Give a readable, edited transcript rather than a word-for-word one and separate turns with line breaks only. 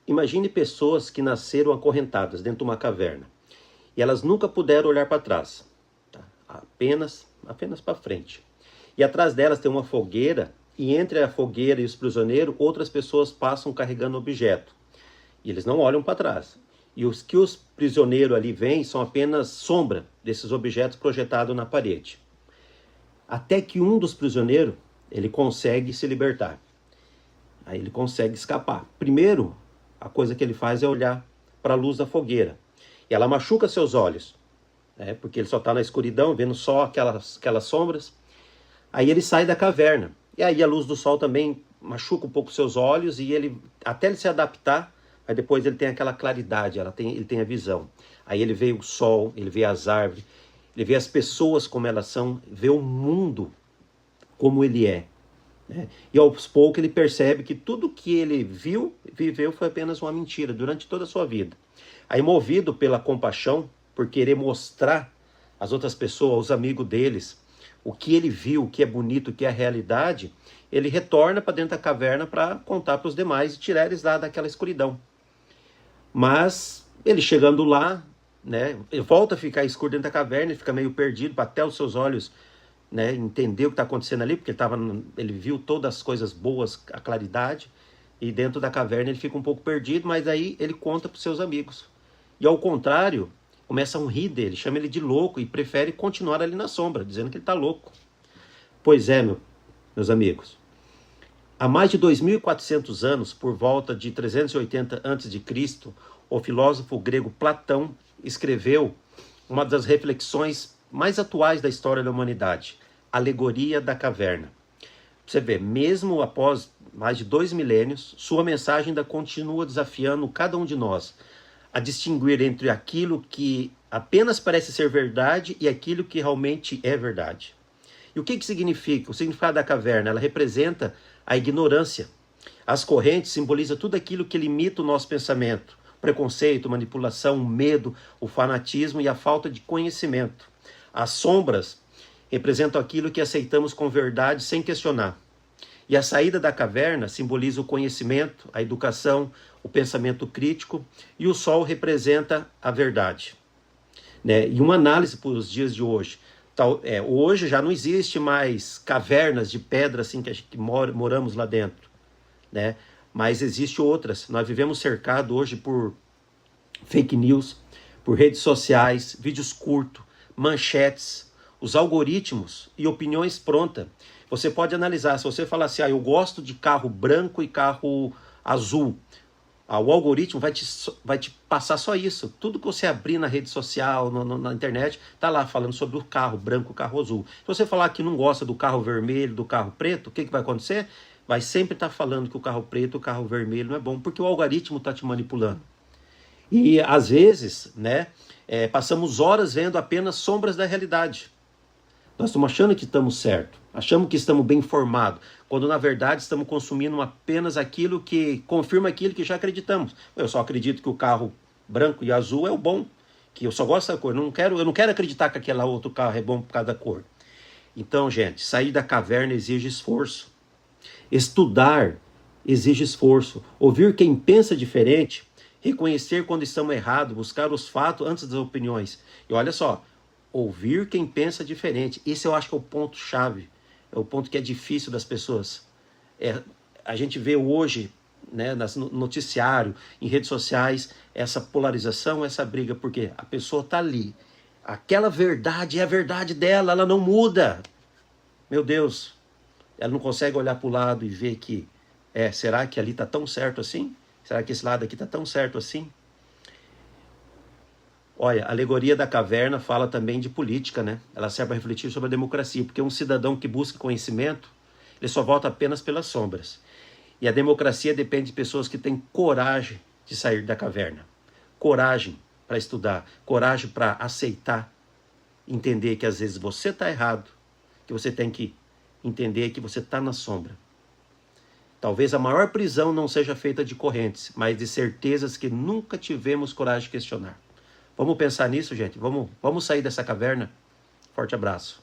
Imagine pessoas que nasceram acorrentadas dentro de uma caverna e elas nunca puderam olhar para trás, tá? apenas para frente. E atrás delas tem uma fogueira e entre a fogueira e os prisioneiros, outras pessoas passam carregando objeto. E eles não olham para trás. E os que os prisioneiros ali veem são apenas sombra desses objetos projetados na parede. Até que um dos prisioneiros, ele consegue se libertar. Aí ele consegue escapar. Primeiro, a coisa que ele faz é olhar para a luz da fogueira. E ela machuca seus olhos, né? Porque ele só está na escuridão, vendo só aquelas sombras. Aí ele sai da caverna. E aí a luz do sol também machuca um pouco seus olhos e até ele se adaptar, aí depois ele tem aquela claridade, ele tem a visão. Aí ele vê o sol, ele vê as árvores, ele vê as pessoas como elas são, vê o mundo como ele é. Né? E aos poucos ele percebe que tudo que ele viveu foi apenas uma mentira durante toda a sua vida. Aí movido pela compaixão, por querer mostrar às outras pessoas, aos amigos deles, o que ele viu, o que é bonito, o que é a realidade, ele retorna para dentro da caverna para contar para os demais e tirar eles lá daquela escuridão. Mas ele chegando lá, né, ele volta a ficar escuro dentro da caverna, ele fica meio perdido, até os seus olhos, né, entender o que está acontecendo ali, porque ele viu todas as coisas boas, a claridade, e dentro da caverna ele fica um pouco perdido, mas aí ele conta para os seus amigos. E ao contrário, começam a rir dele, chama ele de louco e prefere continuar ali na sombra, dizendo que ele está louco. Pois é, meus amigos. Há mais de 2.400 anos, por volta de 380 a.C., o filósofo grego Platão escreveu uma das reflexões mais atuais da história da humanidade, Alegoria da Caverna. Você vê, mesmo após mais de 2 milênios, sua mensagem ainda continua desafiando cada um de nós a distinguir entre aquilo que apenas parece ser verdade e aquilo que realmente é verdade. E o que significa? O significado da caverna, ela representa a ignorância. As correntes simbolizam tudo aquilo que limita o nosso pensamento. Preconceito, manipulação, o medo, o fanatismo e a falta de conhecimento. As sombras representam aquilo que aceitamos com verdade sem questionar. E a saída da caverna simboliza o conhecimento, a educação, o pensamento crítico, e o sol representa a verdade. Né? E uma análise para os dias de hoje. Hoje já não existe mais cavernas de pedra assim que moramos lá dentro. Né? Mas existem outras. Nós vivemos cercados hoje por fake news, por redes sociais, vídeos curtos, manchetes, os algoritmos e opiniões prontas. Você pode analisar, se você falar assim, eu gosto de carro branco e carro azul, o algoritmo vai te passar só isso. Tudo que você abrir na rede social, na internet, está lá falando sobre o carro branco e o carro azul. Se você falar que não gosta do carro vermelho, do carro preto, o que vai acontecer? Vai sempre estar falando que o carro preto, o carro vermelho não é bom, porque o algoritmo está te manipulando. E às vezes, né, passamos horas vendo apenas sombras da realidade. Nós estamos achando que estamos certos, achamos que estamos bem informados, quando na verdade estamos consumindo apenas aquilo que confirma aquilo que já acreditamos. Eu só acredito que o carro branco e azul é o bom, que eu só gosto da cor, eu não quero acreditar que aquele outro carro é bom por causa da cor. Então, gente, sair da caverna exige esforço. Estudar exige esforço. Ouvir quem pensa diferente, reconhecer quando estamos errados, buscar os fatos antes das opiniões. E olha só, ouvir quem pensa diferente. Esse eu acho que é o ponto-chave. É o ponto que é difícil das pessoas. A gente vê hoje, né, no noticiário, em redes sociais, essa polarização, essa briga, porque a pessoa está ali. Aquela verdade é a verdade dela, ela não muda. Meu Deus, ela não consegue olhar para o lado e ver que, será que ali está tão certo assim? Será que esse lado aqui está tão certo assim? Olha, a alegoria da caverna fala também de política, né? Ela serve para refletir sobre a democracia, porque um cidadão que busca conhecimento, ele só volta apenas pelas sombras. E a democracia depende de pessoas que têm coragem de sair da caverna. Coragem para estudar, coragem para aceitar, entender que às vezes você está errado, que você tem que entender que você está na sombra. Talvez a maior prisão não seja feita de correntes, mas de certezas que nunca tivemos coragem de questionar. Vamos pensar nisso, gente? Vamos sair dessa caverna? Forte abraço.